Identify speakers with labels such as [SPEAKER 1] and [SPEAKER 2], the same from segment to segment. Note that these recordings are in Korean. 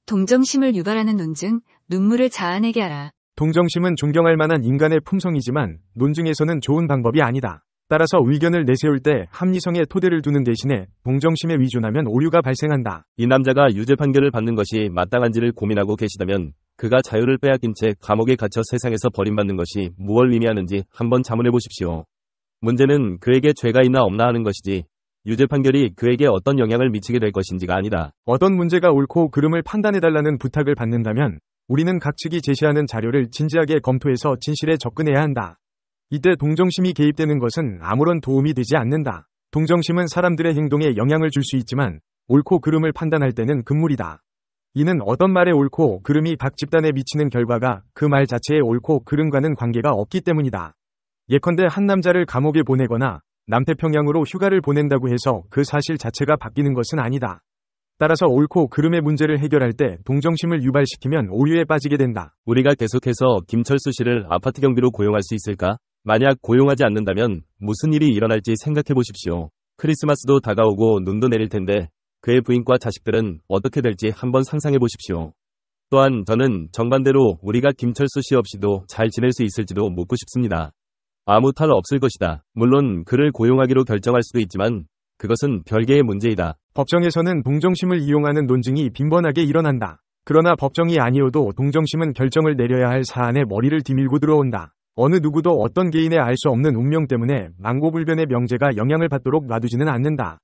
[SPEAKER 1] 동정심을 유발하는 논증, 눈물을 자아내게 하라.
[SPEAKER 2] 동정심은 존경할 만한 인간의 품성이지만 논증에서는 좋은 방법이 아니다. 따라서 의견을 내세울 때 합리성의 토대를 두는 대신에 동정심에 위존하면 오류가 발생한다.
[SPEAKER 3] 이 남자가 유죄 판결을 받는 것이 마땅한지를 고민하고 계시다면 그가 자유를 빼앗긴 채 감옥에 갇혀 세상에서 버림받는 것이 무엇을 의미하는지 한번 자문해 보십시오. 문제는 그에게 죄가 있나 없나 하는 것이지 유죄 판결이 그에게 어떤 영향을 미치게 될 것인지가 아니다.
[SPEAKER 2] 어떤 문제가 옳고 그름을 판단해달라는 부탁을 받는다면 우리는 각 측이 제시하는 자료를 진지하게 검토해서 진실에 접근해야 한다. 이때 동정심이 개입되는 것은 아무런 도움이 되지 않는다. 동정심은 사람들의 행동에 영향을 줄 수 있지만 옳고 그름을 판단할 때는 금물이다. 이는 어떤 말의 옳고 그름이 각 집단에 미치는 결과가 그 말 자체의 옳고 그름과는 관계가 없기 때문이다. 예컨대 한 남자를 감옥에 보내거나 남태평양으로 휴가를 보낸다고 해서 그 사실 자체가 바뀌는 것은 아니다. 따라서 옳고 그름의 문제를 해결할 때 동정심을 유발시키면 오류에 빠지게 된다.
[SPEAKER 3] 우리가 계속해서 김철수 씨를 아파트 경비로 고용할 수 있을까? 만약 고용하지 않는다면 무슨 일이 일어날지 생각해 보십시오. 크리스마스도 다가오고 눈도 내릴 텐데 그의 부인과 자식들은 어떻게 될지 한번 상상해 보십시오. 또한 저는 정반대로 우리가 김철수 씨 없이도 잘 지낼 수 있을지도 묻고 싶습니다. 아무 탈 없을 것이다. 물론 그를 고용하기로 결정할 수도 있지만 그것은 별개의 문제이다.
[SPEAKER 2] 법정에서는 동정심을 이용하는 논증이 빈번하게 일어난다. 그러나 법정이 아니어도 동정심은 결정을 내려야 할 사안에 머리를 디밀고 들어온다. 어느 누구도 어떤 개인의 알 수 없는 운명 때문에 망고불변의 명제가 영향을 받도록 놔두지는 않는다.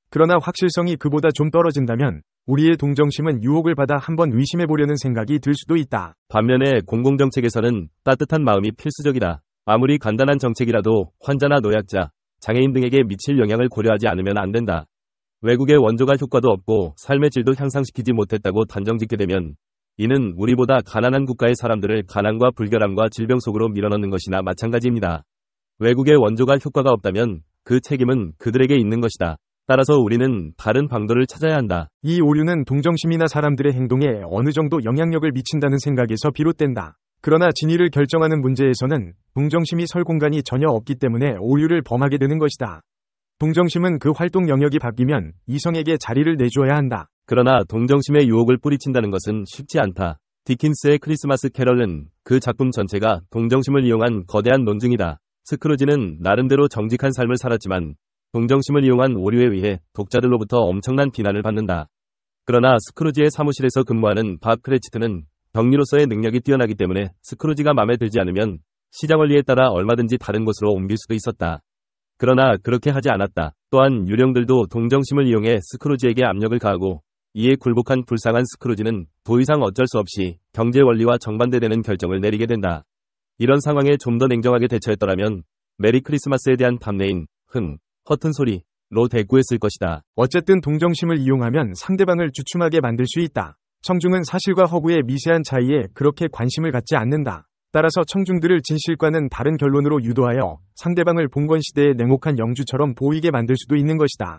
[SPEAKER 2] 그러나 확실성이 그보다 좀 떨어진다면 우리의 동정심은 유혹을 받아 한번 의심해보려는 생각이 들 수도 있다.
[SPEAKER 3] 반면에 공공정책에서는 따뜻한 마음이 필수적이다. 아무리 간단한 정책이라도 환자나 노약자, 장애인 등에게 미칠 영향을 고려하지 않으면 안 된다. 외국의 원조가 효과도 없고 삶의 질도 향상시키지 못했다고 단정짓게 되면 이는 우리보다 가난한 국가의 사람들을 가난과 불결함과 질병 속으로 밀어넣는 것이나 마찬가지입니다. 외국의 원조가 효과가 없다면 그 책임은 그들에게 있는 것이다. 따라서 우리는 다른 방도를 찾아야 한다.
[SPEAKER 2] 이 오류는 동정심이나 사람들의 행동에 어느 정도 영향력을 미친다는 생각에서 비롯된다. 그러나 진위를 결정하는 문제에서는 동정심이 설 공간이 전혀 없기 때문에 오류를 범하게 되는 것이다. 동정심은 그 활동 영역이 바뀌면 이성에게 자리를 내주어야 한다.
[SPEAKER 3] 그러나 동정심의 유혹을 뿌리친다는 것은 쉽지 않다. 디킨스의 크리스마스 캐럴은 그 작품 전체가 동정심을 이용한 거대한 논증이다. 스크루지는 나름대로 정직한 삶을 살았지만 동정심을 이용한 오류에 의해 독자들로부터 엄청난 비난을 받는다. 그러나 스크루지의 사무실에서 근무하는 밥 크레치트는 경리로서의 능력이 뛰어나기 때문에 스크루지가 마음에 들지 않으면 시장 원리에 따라 얼마든지 다른 곳으로 옮길 수도 있었다. 그러나 그렇게 하지 않았다. 또한 유령들도 동정심을 이용해 스크루지에게 압력을 가하고 이에 굴복한 불쌍한 스크루지는 더 이상 어쩔 수 없이 경제 원리와 정반대되는 결정을 내리게 된다. 이런 상황에 좀 더 냉정하게 대처했더라면 메리 크리스마스에 대한 답례인 허튼 소리로 대꾸했을 것이다.
[SPEAKER 2] 어쨌든 동정심을 이용하면 상대방을 주춤하게 만들 수 있다. 청중은 사실과 허구의 미세한 차이에 그렇게 관심을 갖지 않는다. 따라서 청중들을 진실과는 다른 결론으로 유도하여 상대방을 봉건시대의 냉혹한 영주처럼 보이게 만들 수도 있는 것이다.